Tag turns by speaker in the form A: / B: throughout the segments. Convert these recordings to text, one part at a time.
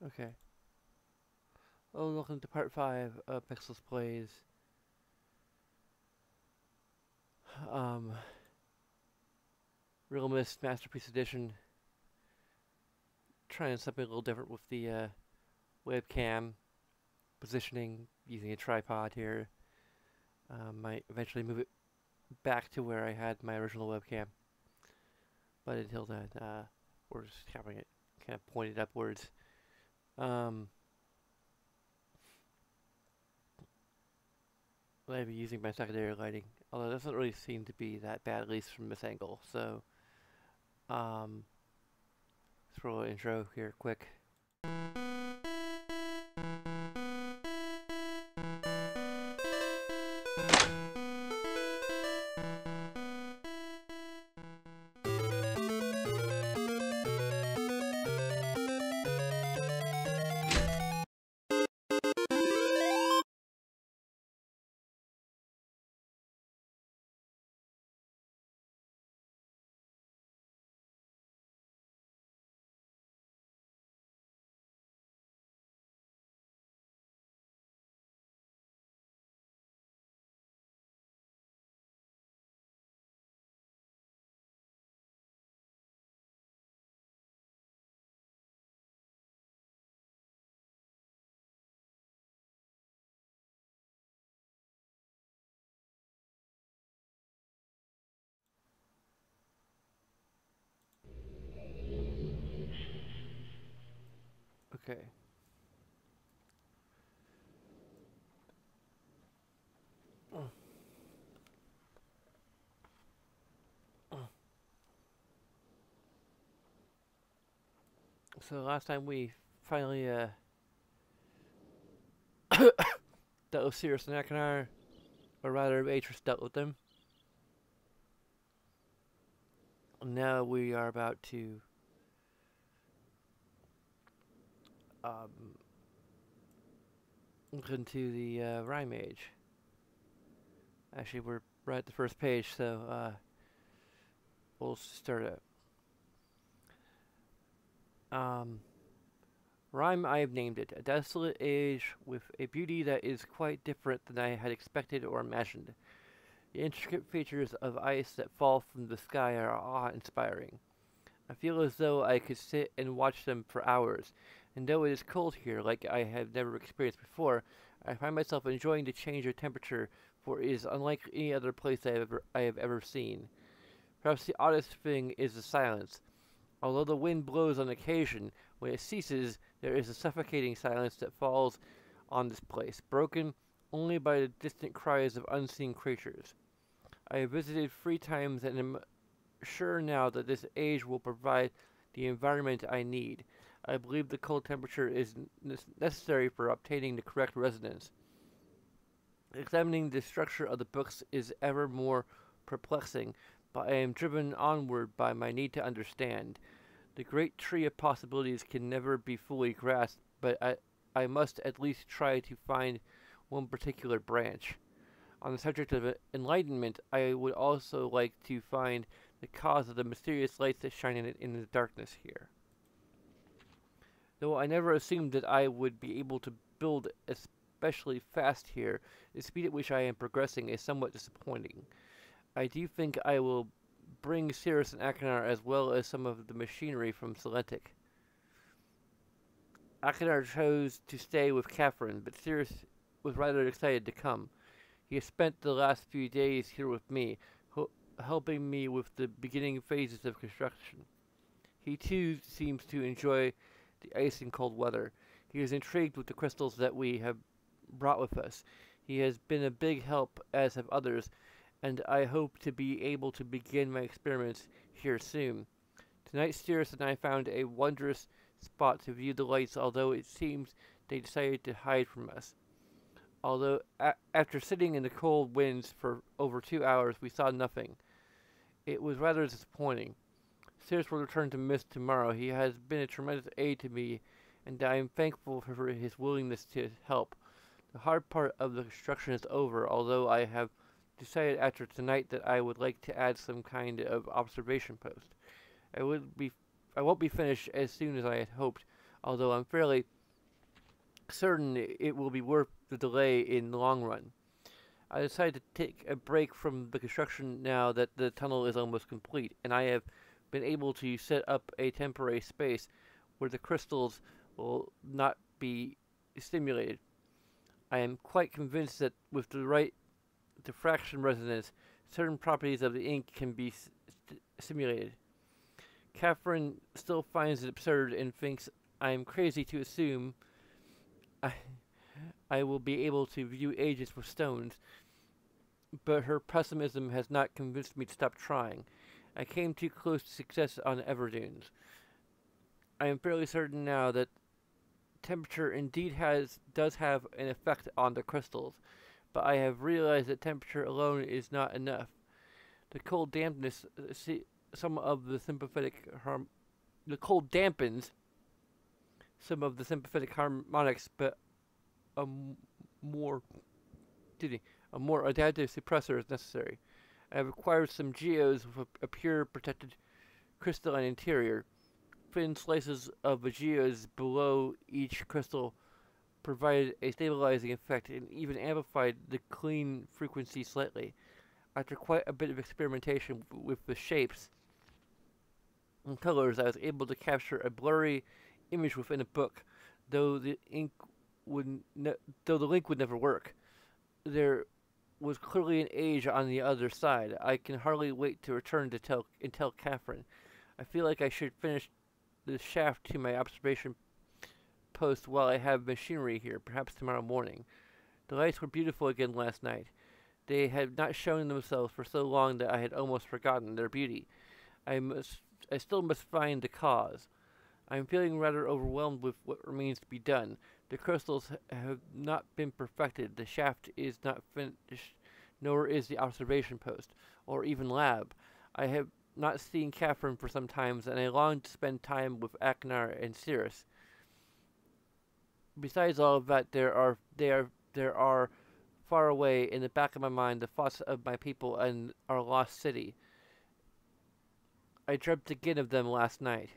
A: Okay. Oh, welcome to part 5 of Pixels Plays. Um, realMYST Masterpiece Edition. Trying something a little different with the webcam positioning using a tripod here. Might eventually move it back to where I had my original webcam. But until then, we're just having it kind of pointed upwards. Um, I'll be using my secondary lighting, although it doesn't really seem to be that bad, at least from this angle. So, um, throw an intro here quick. Okay. So last time we finally dealt with Sirius and Akanar, or rather Beatrice dealt with them. Now we are about to um, look into the Rime age. Actually, we're right at the first page, so we'll start it. Rime, I have named it, a desolate age with a beauty that is quite different than I had expected or imagined. The intricate features of ice that fall from the sky are awe-inspiring. I feel as though I could sit and watch them for hours, and though it is cold here like I have never experienced before, I find myself enjoying the change of temperature, for it is unlike any other place I have ever seen. Perhaps the oddest thing is the silence. Although the wind blows on occasion, when it ceases, there is a suffocating silence that falls on this place, broken only by the distant cries of unseen creatures. I have visited 3 times and am sure now that this age will provide the environment I need. I believe the cold temperature is necessary for obtaining the correct resonance. Examining the structure of the books is ever more perplexing, but I am driven onward by my need to understand. The great tree of possibilities can never be fully grasped, but I must at least try to find one particular branch. On the subject of enlightenment, I would also like to find the cause of the mysterious lights that shine in the darkness here. Though I never assumed that I would be able to build especially fast here, the speed at which I am progressing is somewhat disappointing. I do think I will bring Cirrus and Akanar as well as some of the machinery from Selentic. Akanar chose to stay with Catherine, but Cirrus was rather excited to come. He has spent the last few days here with me, helping me with the beginning phases of construction. He too seems to enjoy the ice and cold weather. He is intrigued with the crystals that we have brought with us. He has been a big help, as have others, and I hope to be able to begin my experiments here soon. Tonight, Sirius and I found a wondrous spot to view the lights, although it seems they decided to hide from us. Although, after sitting in the cold winds for over 2 hours, we saw nothing. It was rather disappointing. Sirius will return to Mist tomorrow. He has been a tremendous aid to me, and I am thankful for his willingness to help. The hard part of the construction is over, although I have decided after tonight that I would like to add some kind of observation post. I won't be finished as soon as I had hoped, although I'm fairly certain it will be worth the delay in the long run. I decided to take a break from the construction now that the tunnel is almost complete, and I have been able to set up a temporary space where the crystals will not be stimulated. I am quite convinced that with the right diffraction resonance, certain properties of the ink can be simulated. Catherine still finds it absurd and thinks I am crazy to assume I, I will be able to view ages with stones, but her pessimism has not convinced me to stop trying. I came too close to success on Everdunes. I am fairly certain now that temperature indeed does have an effect on the crystals, but I have realized that temperature alone is not enough. The cold dampness some of the sympathetic the cold dampens some of the sympathetic harmonics, but a more a more adaptive suppressor is necessary. I have acquired some geodes with a pure protected crystalline interior. Thin slices of the geodes below each crystal provided a stabilizing effect and even amplified the clean frequency slightly. After quite a bit of experimentation with the shapes and colors, I was able to capture a blurry image within a book, though the ink though the link would never work. There was clearly an age on the other side. I can hardly wait to return to tell Catherine. I feel like I should finish the shaft to my observation post while I have machinery here, perhaps tomorrow morning. The lights were beautiful again last night. They had not shown themselves for so long that I had almost forgotten their beauty. I still must find the cause. I am feeling rather overwhelmed with what remains to be done. The crystals have not been perfected. The shaft is not finished, nor is the observation post, or even lab. I have not seen Catherine for some time, and I long to spend time with Aknar and Cirrus. Besides all of that, there are far away in the back of my mind the thoughts of my people and our lost city. I dreamt again of them last night.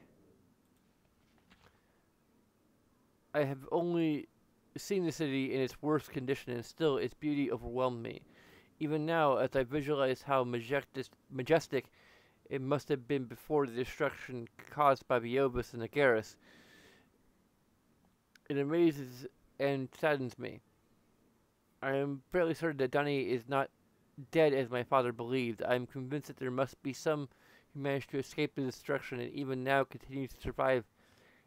A: I have only seen the city in its worst condition, and still its beauty overwhelmed me. Even now, as I visualize how majestic it must have been before the destruction caused by the Obus and the Garrus, it amazes and saddens me. I am fairly certain that Dunny is not dead as my father believed. I am convinced that there must be some who managed to escape the destruction and even now continue to survive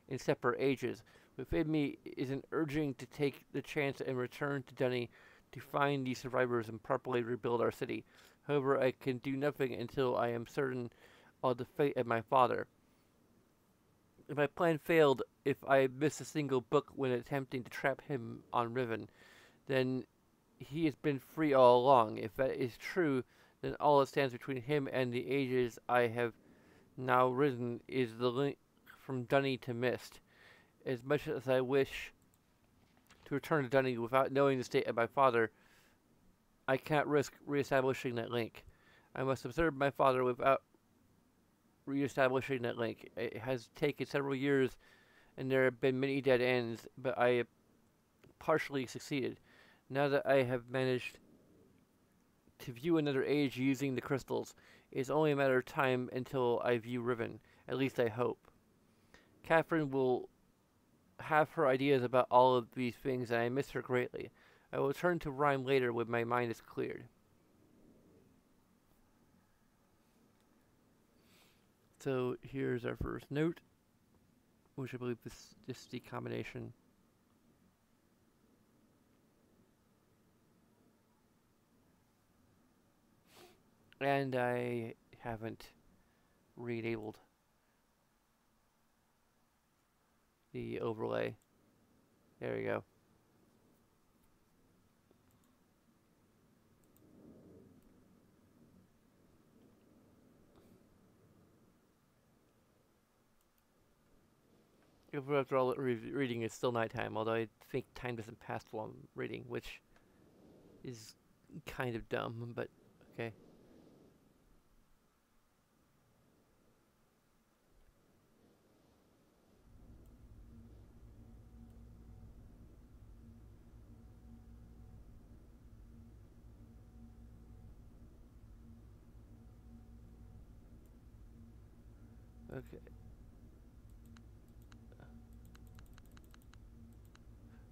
A: in separate ages. Within me is an urging to take the chance and return to Dunny to find these survivors and properly rebuild our city. However, I can do nothing until I am certain of the fate of my father. If my plan failed, if I missed a single book when attempting to trap him on Riven, then he has been free all along. If that is true, then all that stands between him and the ages I have now risen is the link from Dunny to Mist. As much as I wish to return to Dunny without knowing the state of my father, I cannot risk reestablishing that link. I must observe my father without reestablishing that link. It has taken several years, and there have been many dead ends, but I have partially succeeded. Now that I have managed to view another age using the crystals, it is only a matter of time until I view Riven. At least I hope. Catherine will have her ideas about all of these things, and I miss her greatly. I will return to Rime later when my mind is cleared. So here's our first note, which I believe is just the combination. And I haven't re-enabled the overlay. There we go. After all, reading is still nighttime, although I think time doesn't pass while I'm reading, which is kind of dumb, but okay. Okay.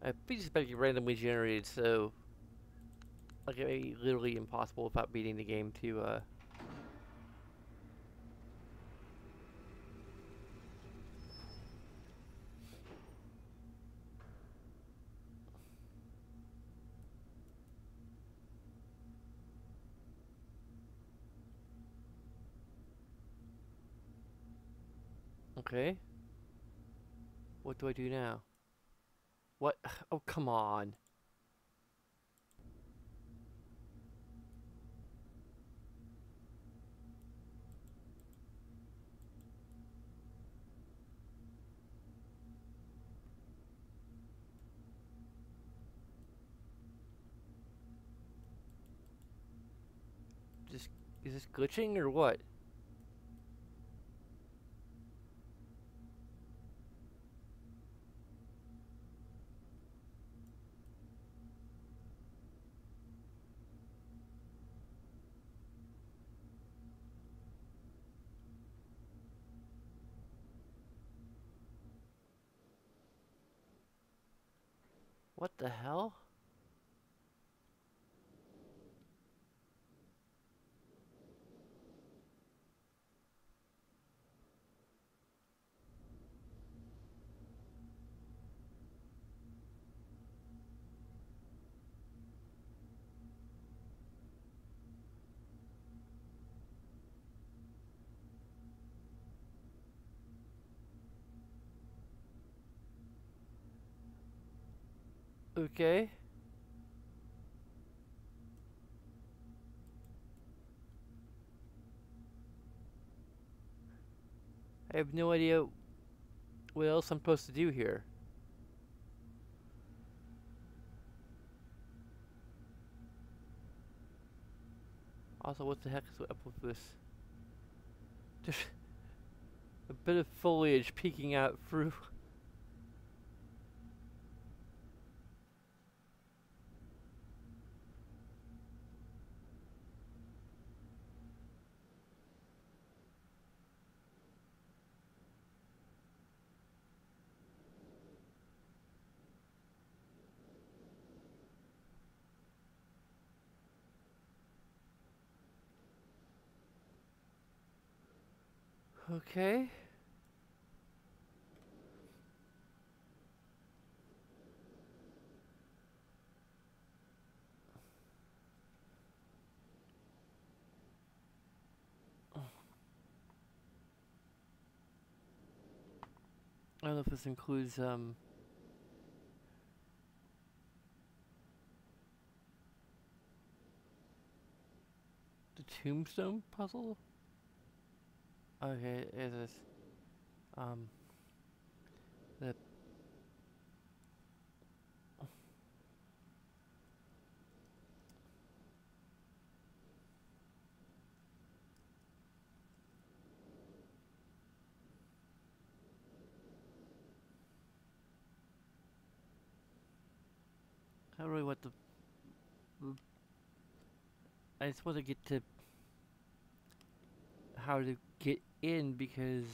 A: I please expect you randomly generated, so like literally impossible without beating the game to okay. What do I do now? What? Oh, come on. Just is this glitching or what? What the hell? Okay. I have no idea what else I'm supposed to do here. Also, what the heck is up with this? Just a bit of foliage peeking out through. Okay. I don't know if this includes the tombstone puzzle. Okay, is this um the I don't really want the I just want to get to how to get in because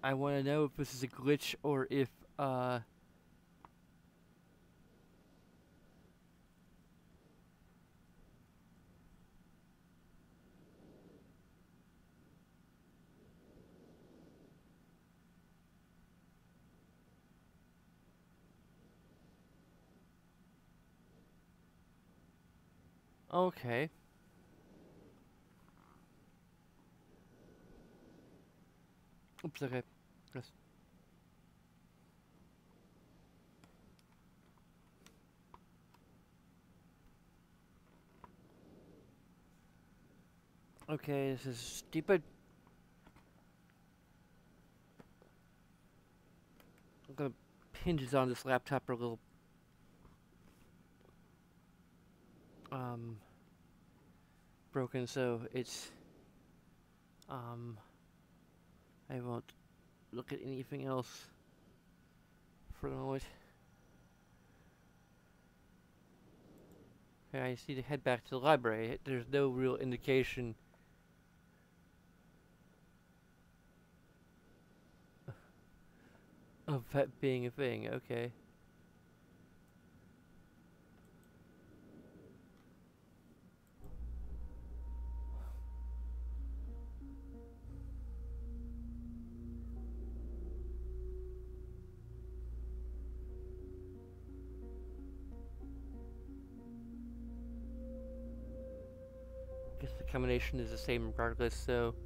A: I want to know if this is a glitch or if okay. Oops, okay. Yes. Okay, this is stupid. I'm gonna hinges on this laptop are a little um broken, so it's I won't look at anything else for the moment. Okay, I just need to head back to the library. There's no real indication. Of that being a thing, okay. Guess the combination is the same regardless, so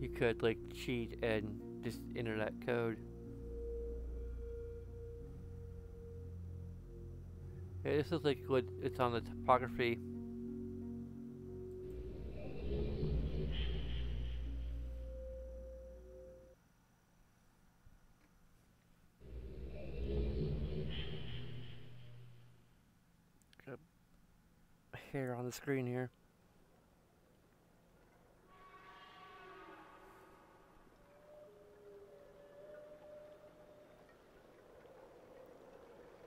A: you could like cheat and just enter that code. Yeah, this is like what it's on the topography. Got a hair on the screen here.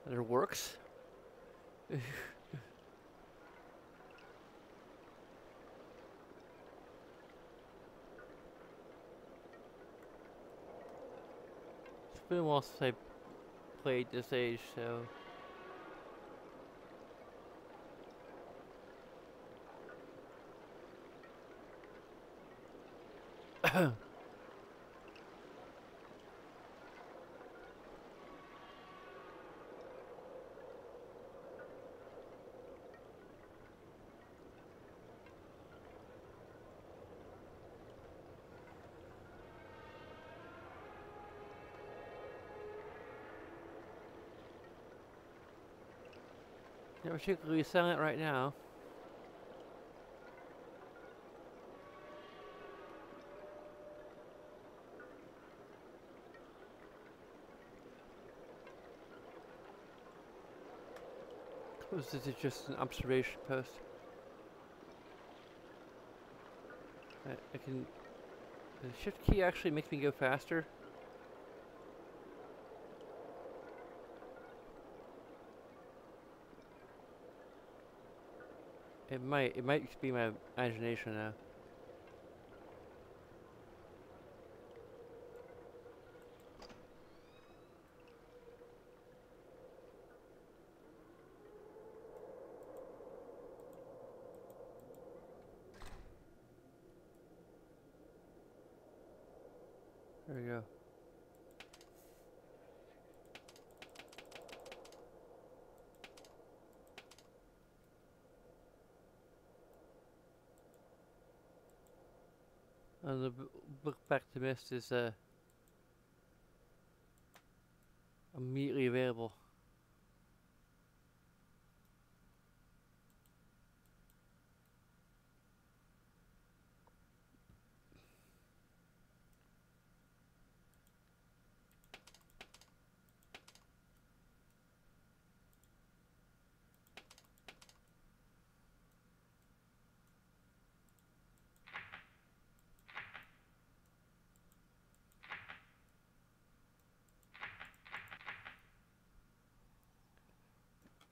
A: That it works. It's been a while since I played this age, so. Not particularly silent right now. Suppose this is just an observation post. I can. The shift key actually makes me go faster. It might just be my imagination now. There we go. And the book back to Mist is immediately available.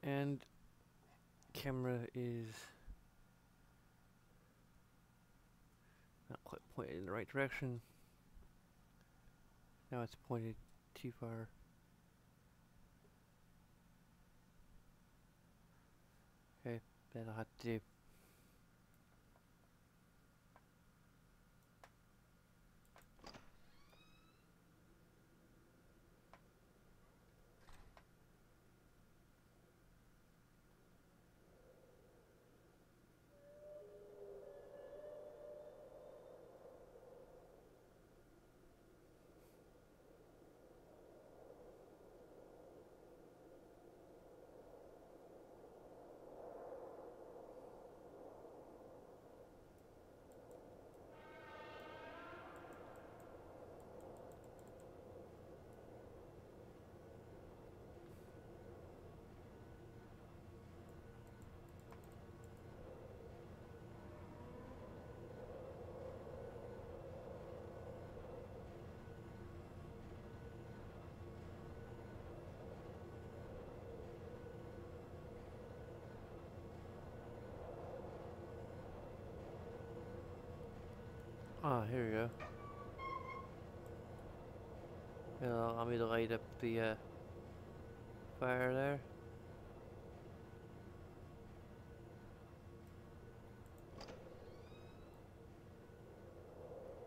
A: And camera is not quite pointed in the right direction. Now it's pointed too far. Okay, that'll have to do. Ah, here we go. It'll allow me to light up the fire there.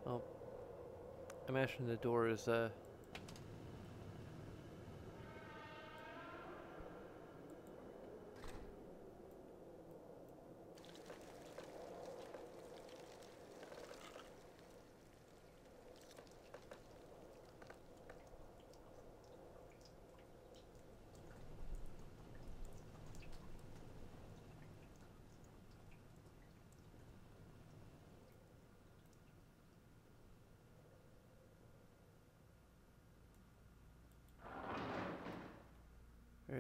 A: Oh, I imagine the door is there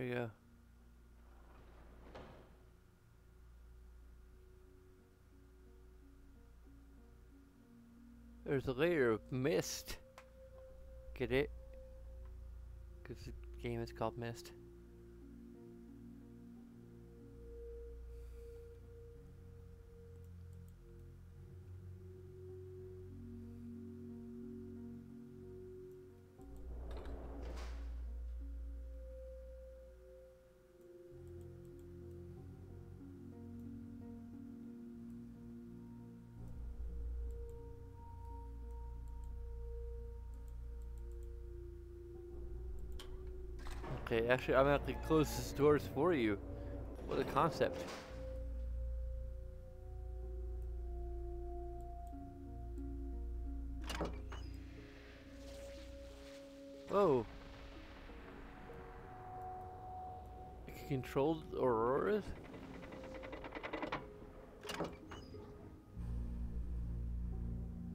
A: you go. There's a layer of mist. Get it? Because the game is called Mist. Okay, actually, I'm actually close this doors for you. What a concept. Whoa. I can control the auroras?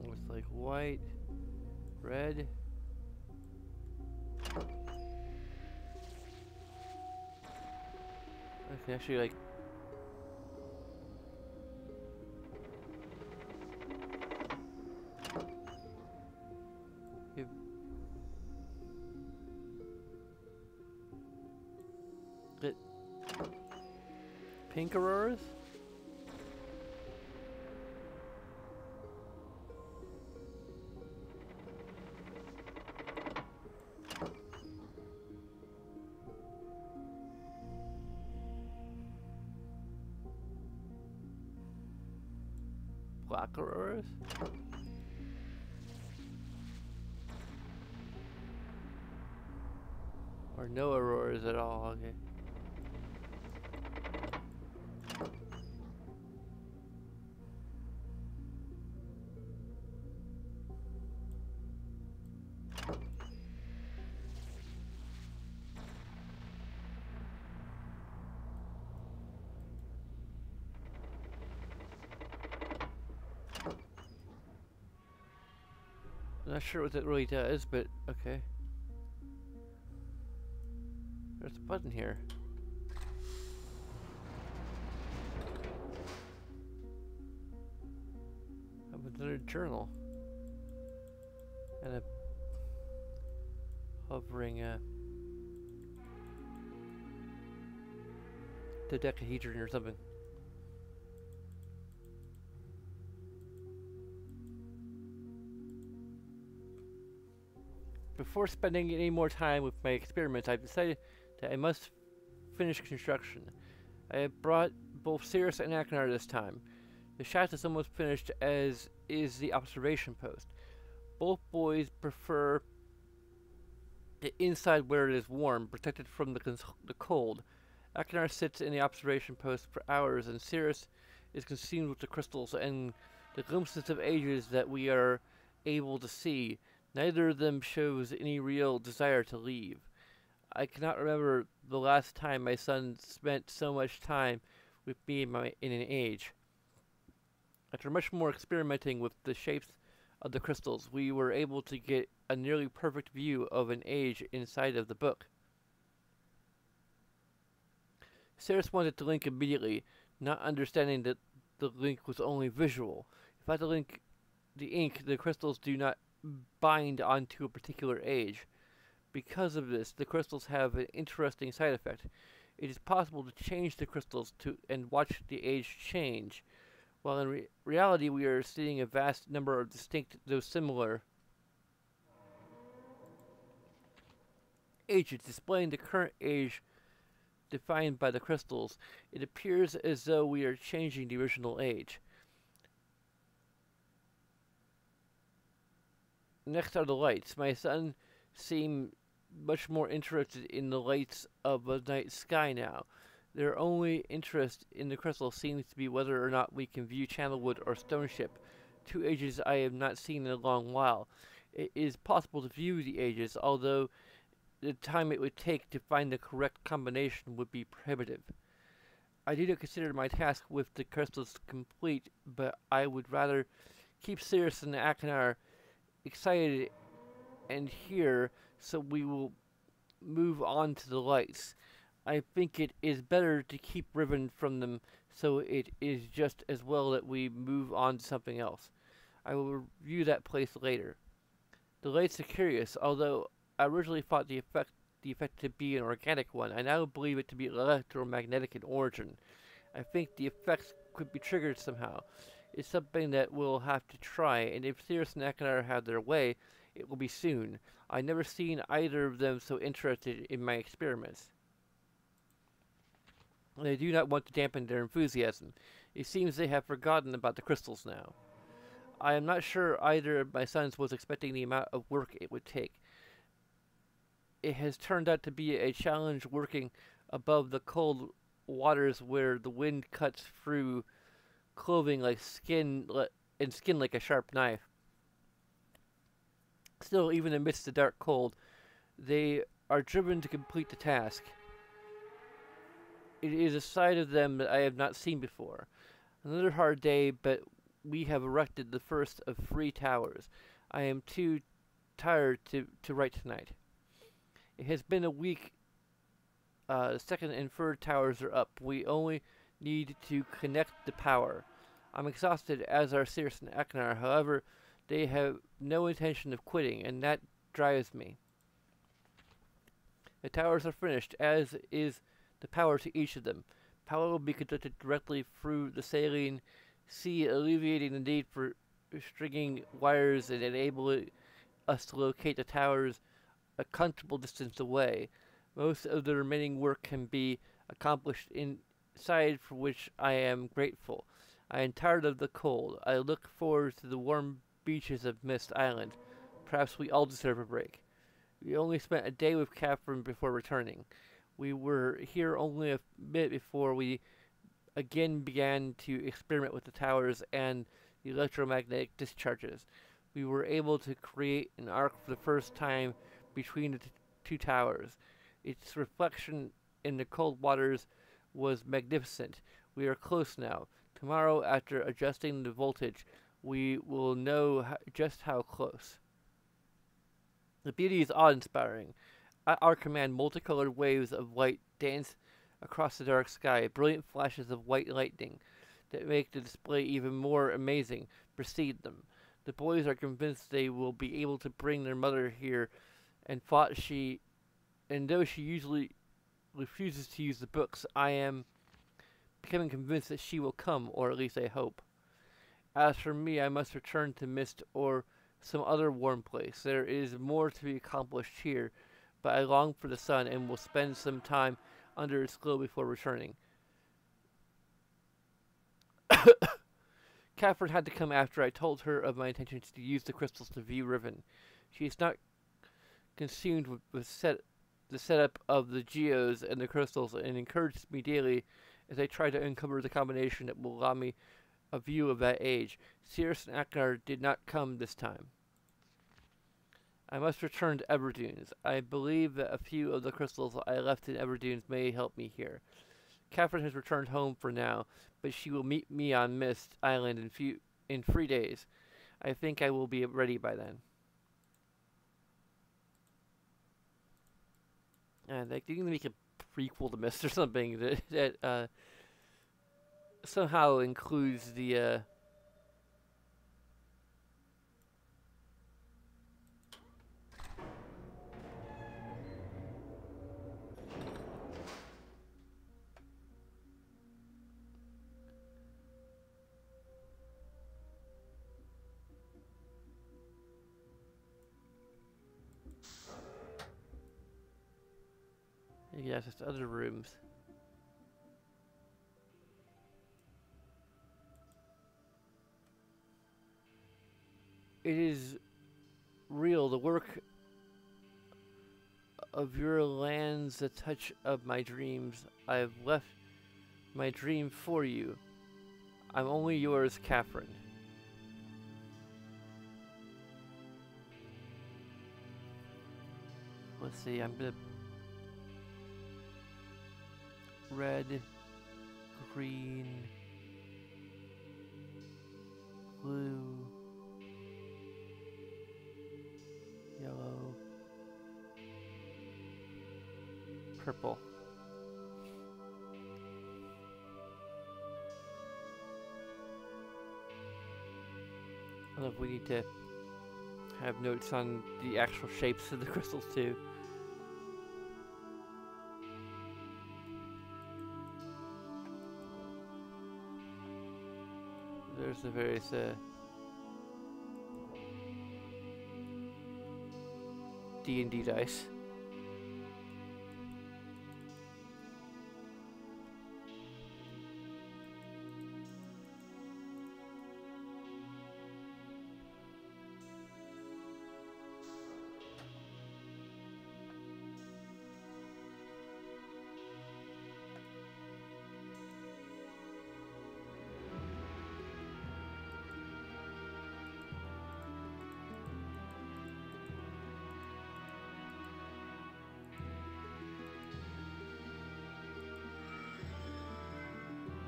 A: Looks like white, red. I can actually like give it pink auroras? Black auroras? Or no auroras at all, okay. Not sure what that really does, but okay. There's a button here. Have another journal. And a hovering dodecahedron or something. Before spending any more time with my experiments, I've decided that I must finish construction. I have brought both Cirrus and Akinar this time. The shaft is almost finished, as is the observation post. Both boys prefer the inside where it is warm, protected from the cold. Akinar sits in the observation post for hours, and Cirrus is consumed with the crystals and the glimpses of ages that we are able to see. Neither of them shows any real desire to leave. I cannot remember the last time my son spent so much time with me in an age. After much more experimenting with the shapes of the crystals, we were able to get a nearly perfect view of an age inside of the book. Cirrus wanted to link immediately, not understanding that the link was only visual. If I had to link the ink, the crystals do not bind onto a particular age. Because of this, the crystals have an interesting side effect. It is possible to change the crystals and watch the age change, while in reality we are seeing a vast number of distinct, though similar, ages, displaying the current age defined by the crystals. It appears as though we are changing the original age. Next are the lights. My son seemed much more interested in the lights of the night sky now. Their only interest in the crystal seems to be whether or not we can view Channelwood or Stoneship, two ages I have not seen in a long while. It is possible to view the ages, although the time it would take to find the correct combination would be prohibitive. I do not consider my task with the crystals complete, but I would rather keep Sirius and Akanar excited and here, so we will move on to the lights. I think it is better to keep Riven from them, so it is just as well that we move on to something else. I will review that place later. The lights are curious, although I originally thought the effect to be an organic one. I now believe it to be electromagnetic in origin. I think the effects could be triggered somehow. It's something that we'll have to try, and if Sirius and Akanar have their way, it will be soon. I've never seen either of them so interested in my experiments. I do not want to dampen their enthusiasm. It seems they have forgotten about the crystals now. I am not sure either of my sons was expecting the amount of work it would take. It has turned out to be a challenge working above the cold waters where the wind cuts through clothing like skin and skin like a sharp knife. Still, even amidst the dark cold, they are driven to complete the task. It is a side of them that I have not seen before. Another hard day, but we have erected the first of 3 towers. I am too tired to write tonight. It has been a week. The second and third towers are up. We only need to connect the power. I'm exhausted, as are Sirius and Akanar. However, they have no intention of quitting, and that drives me. The towers are finished, as is the power to each of them. Power will be conducted directly through the saline sea, alleviating the need for stringing wires and enabling us to locate the towers a comfortable distance away. Most of the remaining work can be accomplished inside, for which I am grateful. I am tired of the cold. I look forward to the warm beaches of Mist Island. Perhaps we all deserve a break. We only spent a day with Catherine before returning. We were here only a bit before we again began to experiment with the towers and the electromagnetic discharges. We were able to create an arc for the first time between the two towers. Its reflection in the cold waters was magnificent. We are close now. Tomorrow, after adjusting the voltage, we will know just how close. The beauty is awe-inspiring. At our command, multicolored waves of light dance across the dark sky. Brilliant flashes of white lightning that make the display even more amazing precede them. The boys are convinced they will be able to bring their mother here, and though she usually refuses to use the books, I am becoming convinced that she will come, or at least I hope. As for me, I must return to Mist or some other warm place. There is more to be accomplished here, but I long for the sun and will spend some time under its glow before returning. Catherine had to come after I told her of my intentions to use the crystals to view Riven. She is not consumed with the setup of the geos and the crystals, and encourages me daily as I try to uncover the combination that will allow me a view of that age. Sirius and Akanar did not come this time. I must return to Everdunes. I believe that a few of the crystals I left in Everdunes may help me here. Catherine has returned home for now, but she will meet me on Mist Island in 3 days. I think I will be ready by then. And they can make a prequel to Mist or something that somehow includes the You can access other rooms. It is real. The work of your lands, the touch of my dreams. I have left my dream for you. I'm only yours, Catherine. Let's see, I'm gonna... Red, green, blue, yellow, purple. I don't know if we need to have notes on the actual shapes of the crystals too. There's the various D&D dice.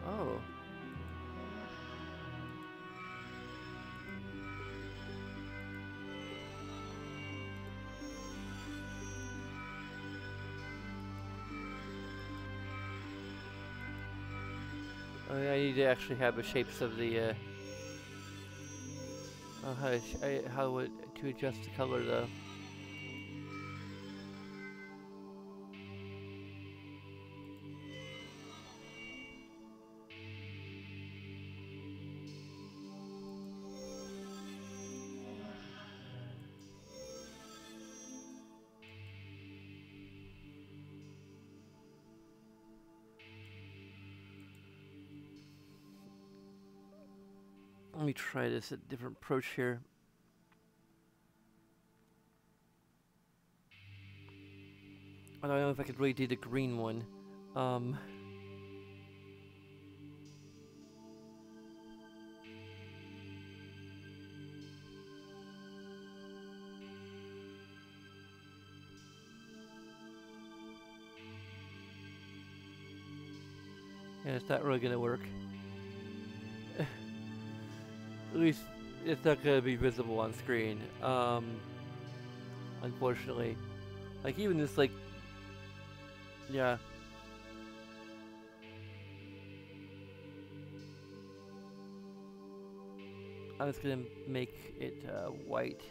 A: Oh. I need to actually have the shapes of the how to adjust the color though. Let me try this, a different approach here. I don't know if I could really do the green one. Yeah, it's not really gonna work. At least it's not gonna be visible on screen. Unfortunately. Like even this like, yeah. I'm just gonna make it white.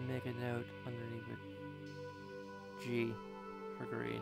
A: Make a note underneath it. G for green.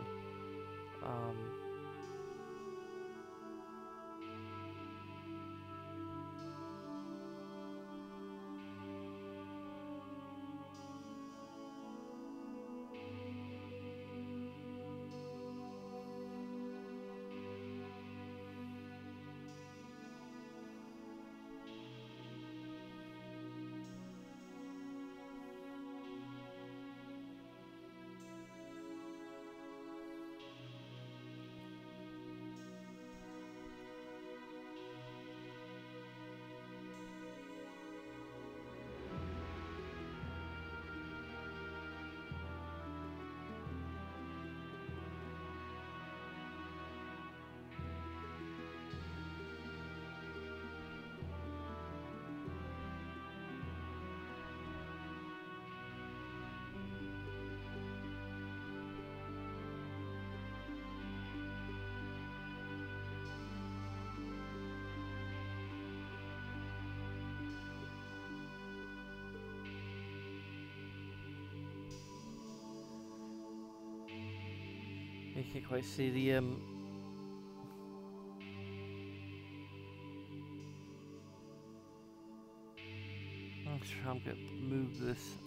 A: You can't quite see the sure how I'm gonna move this.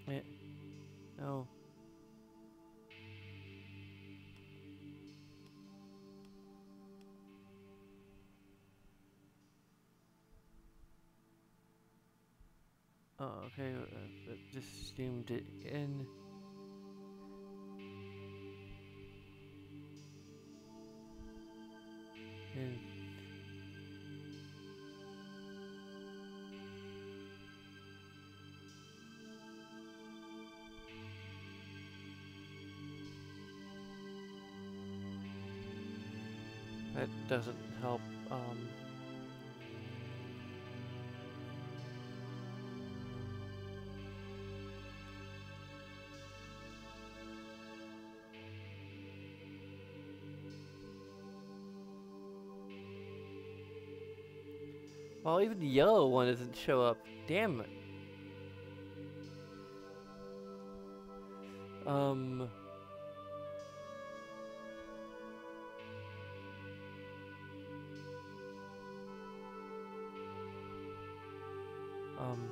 A: Yeah, no. Oh, okay. Just zoomed it in. And that doesn't help. Well, even the yellow one doesn't show up. Damn it. Um. Um.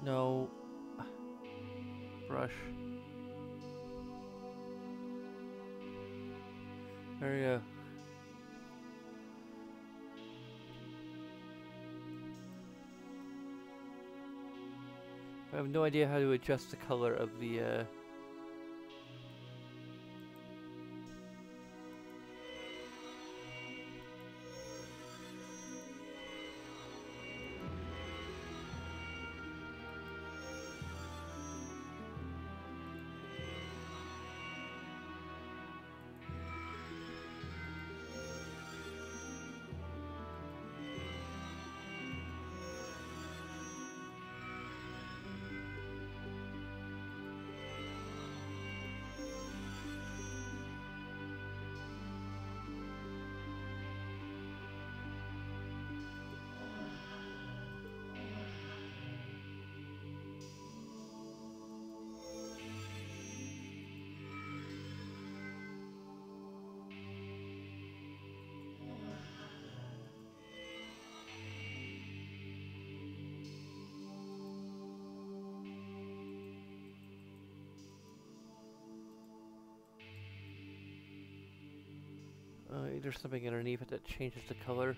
A: No. Brush. There we go. I have no idea how to adjust the color of the, there's something underneath it that changes the color.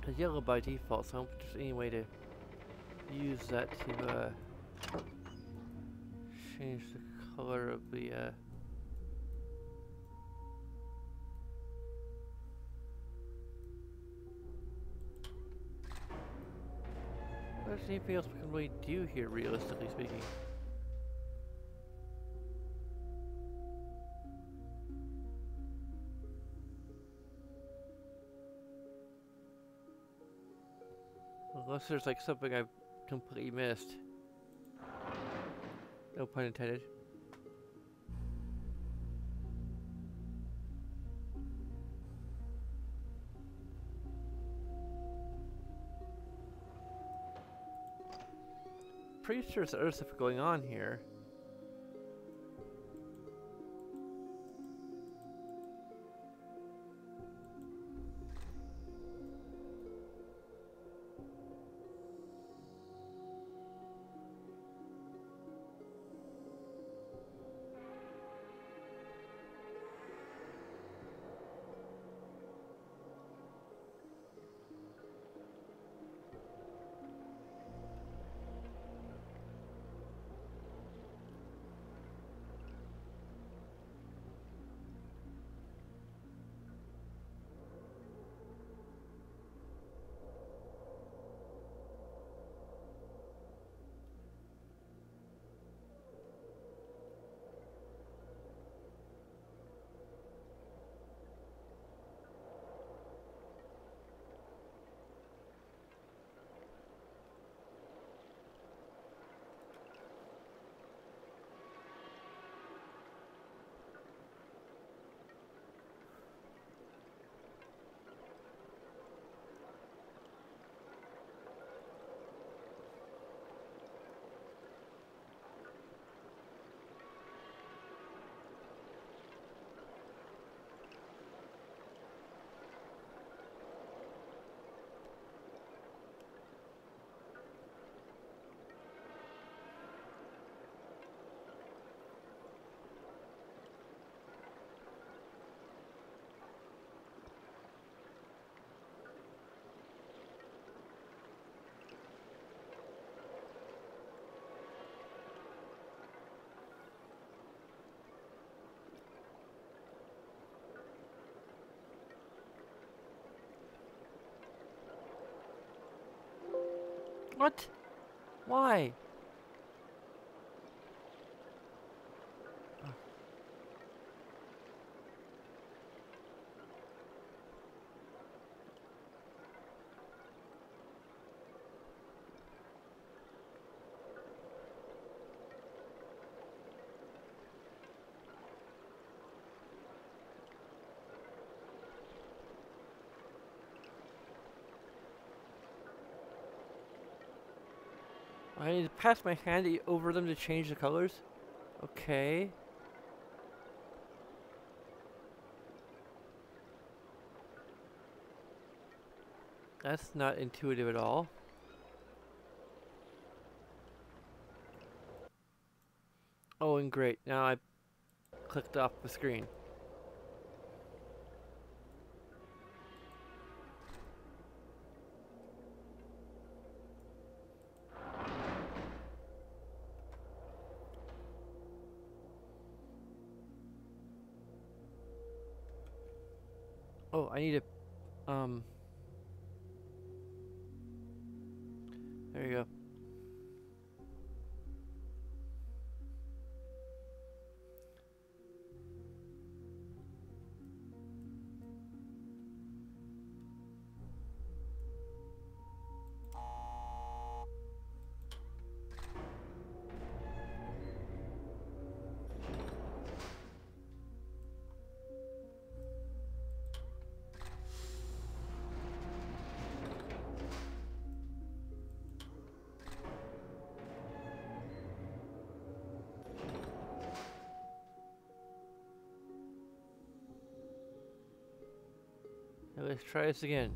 A: It's yellow by default, so I don't think there's any way to use that to change the color of the What is anything else we can really do here, realistically speaking? Unless there's like something I've completely missed. No pun intended. Pretty sure there's other stuff going on here. What? Why? I need to pass my hand over them to change the colors? Okay. That's not intuitive at all. Oh, and great. Now I clicked off the screen. Oh, I need to, there you go. Now let's try this again.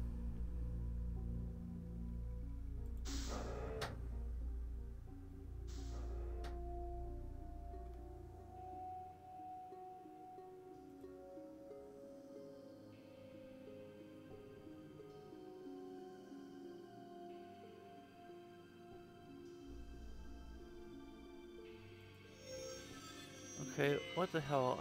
A: Okay, what the hell?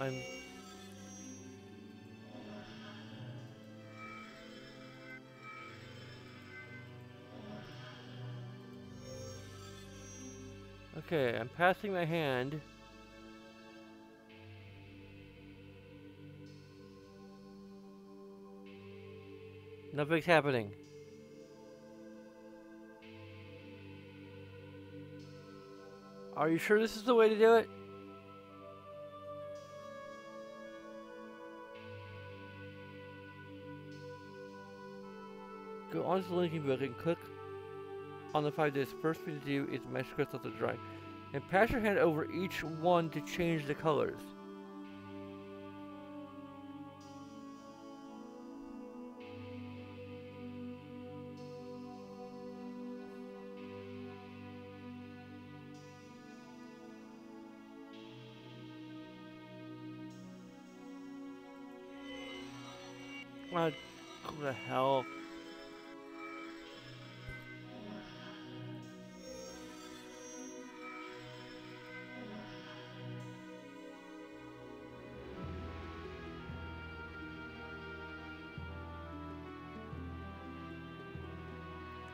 A: Okay, I'm passing my hand. Nothing's happening. Are you sure this is the way to do it? Go onto the linking book and click on the 5 discs. First thing to do is mesh crystals to dry. And pass your hand over each one to change the colors. What the hell?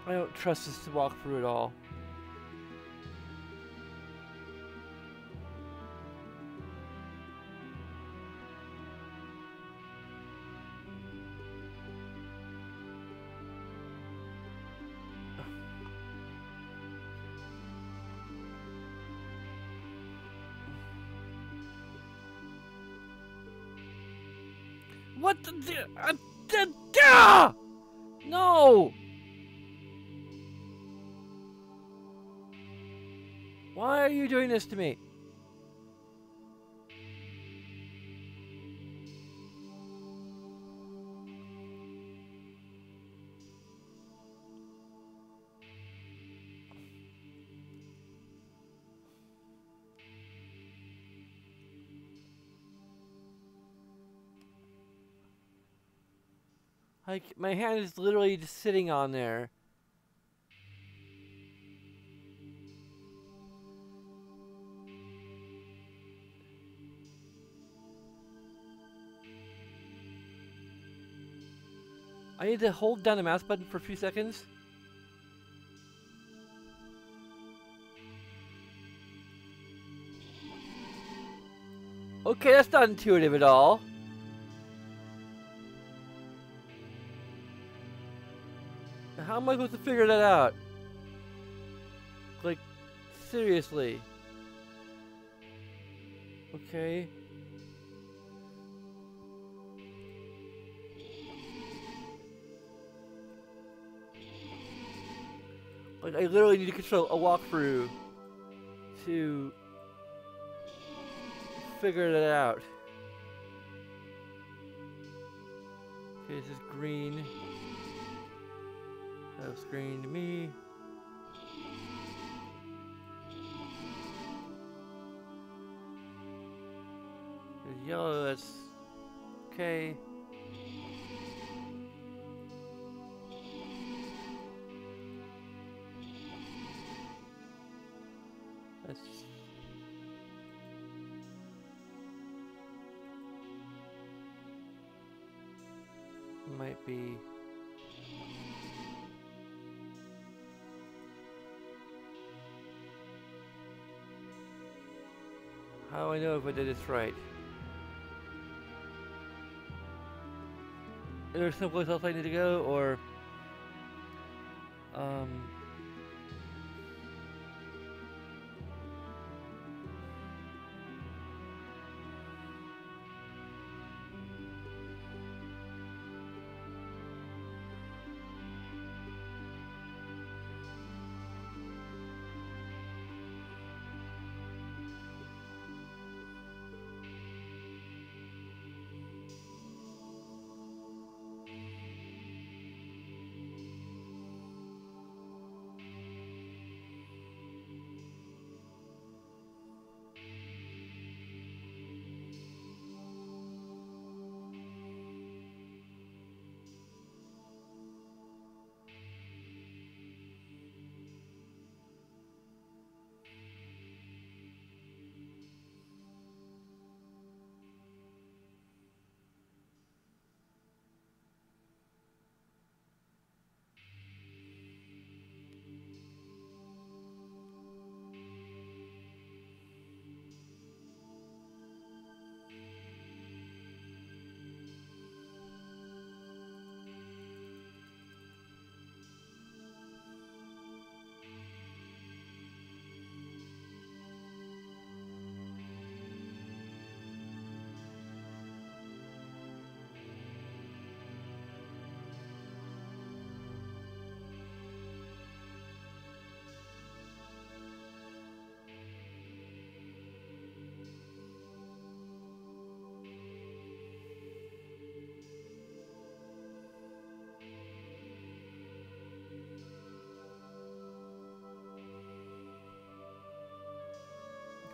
A: I don't trust this to walk through at all. What the? No! Why are you doing this to me? Like, my hand is literally just sitting on there. I need to hold down the mouse button for a few seconds. Okay, that's not intuitive at all. How am I supposed to figure that out? Like, seriously. Okay. Like, I literally need to control a walkthrough to figure that out. Okay, this is green. That looks green to me. There's yellow, that's okay. That's might be how do I know if I did this right? Is there someplace else I need to go, or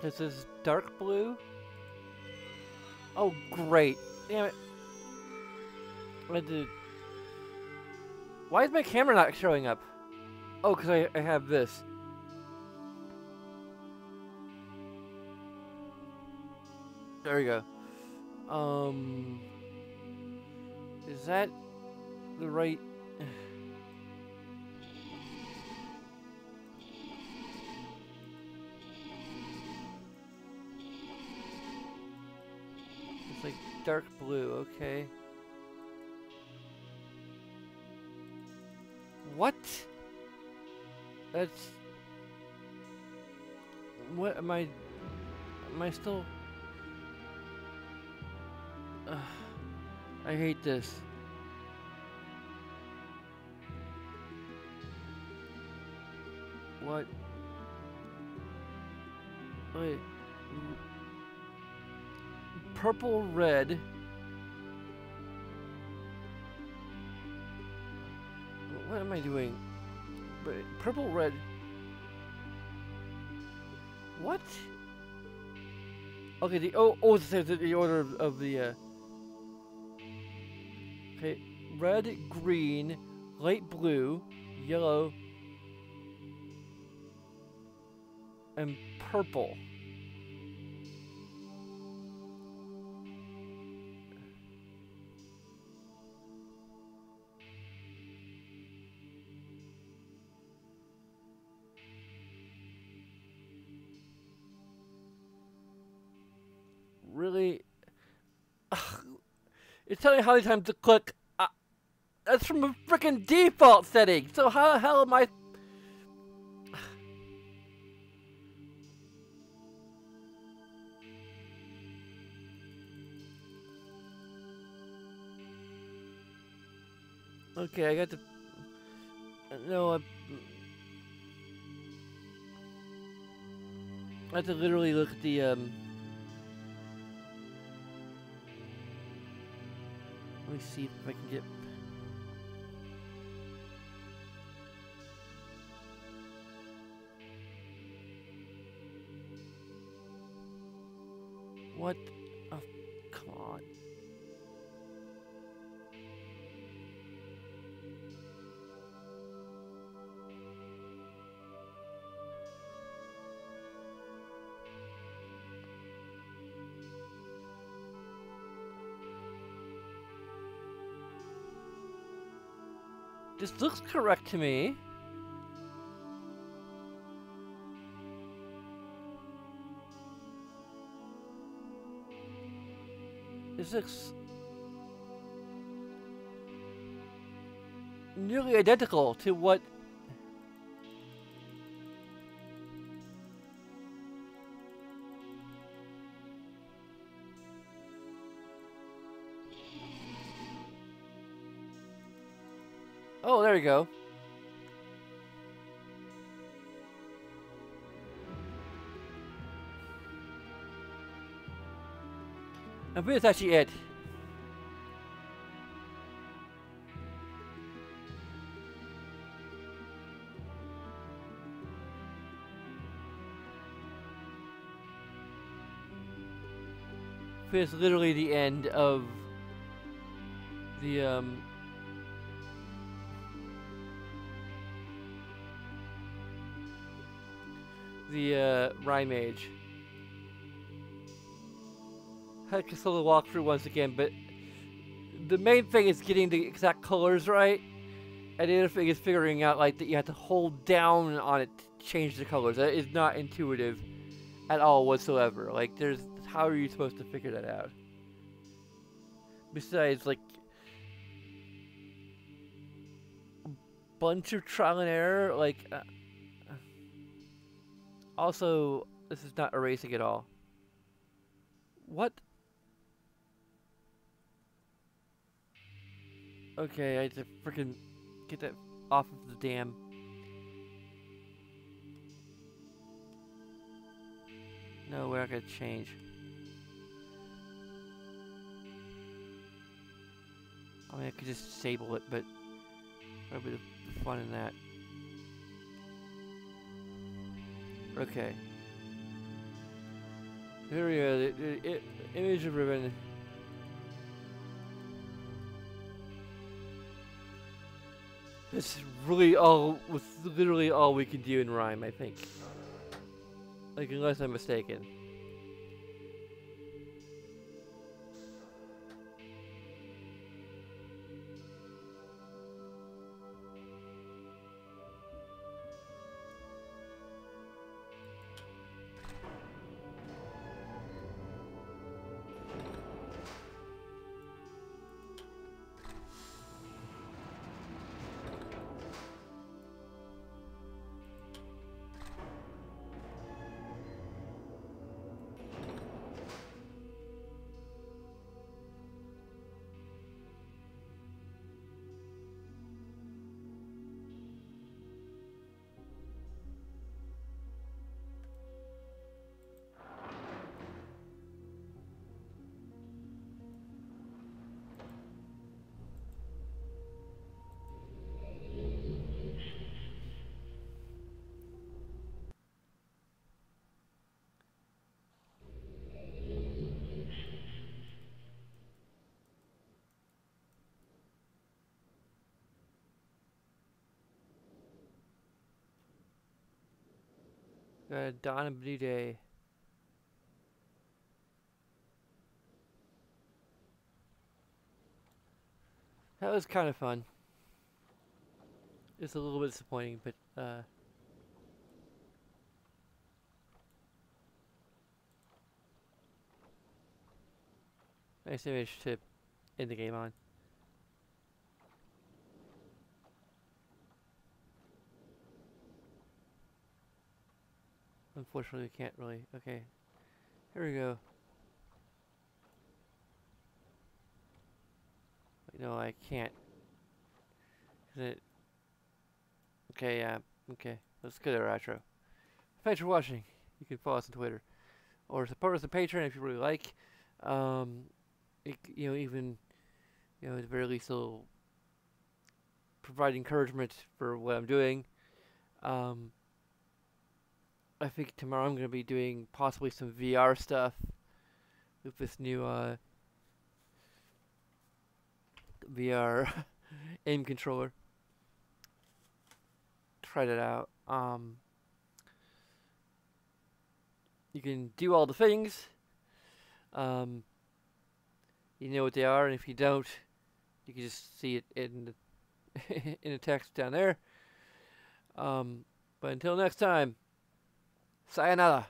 A: This is dark blue. Oh, great. Damn it. Why is my camera not showing up? Oh, because I have this. There we go. Is that the right... It's like dark blue, okay. What? That's... What am I... Am I still... I hate this. What? Wait. Purple, red. What am I doing? Purple, red. What? Okay, it says the order of the, okay, red, green, light blue, yellow, and purple. Really? It's telling me how many times to click. That's from a freaking default setting. So how the hell am I? Okay, I got to. No, I have to literally look at the Let me see if I can get. What? Oh, come on. This looks correct to me. This looks nearly identical to what. Oh, there you go. I think that's actually it. It's literally the end of the Rime age. I had to slowly walk through once again, but the main thing is getting the exact colors right, and the other thing is figuring out like that you have to hold down on it to change the colors. That is not intuitive at all whatsoever. Like, how are you supposed to figure that out? Besides, like, a bunch of trial and error, like. Also, this is not erasing at all. What? Okay, I have to freaking get that off of the dam. No, we're not gonna change. I mean, I could just disable it, but what would be the fun in that? Okay. Here we go. The image of ribbon. This is really all. Was literally all we can do in Rime, I think. Like, unless I'm mistaken. Dawn of a new day. That was kind of fun. It's a little bit disappointing, but nice image to end the game on. Unfortunately, we can't really. Okay, here we go. No, I can't. Is it? Okay, yeah. Okay, let's go to our outro. Thanks for watching. You can follow us on Twitter or support us on Patreon if you really like. Even at the very least, it'll provide encouragement for what I'm doing. I think tomorrow I'm going to be doing possibly some VR stuff with this new VR aim controller. Try that out. You can do all the things. You know what they are, and if you don't, you can just see it in the in the text down there. But until next time, sayonara.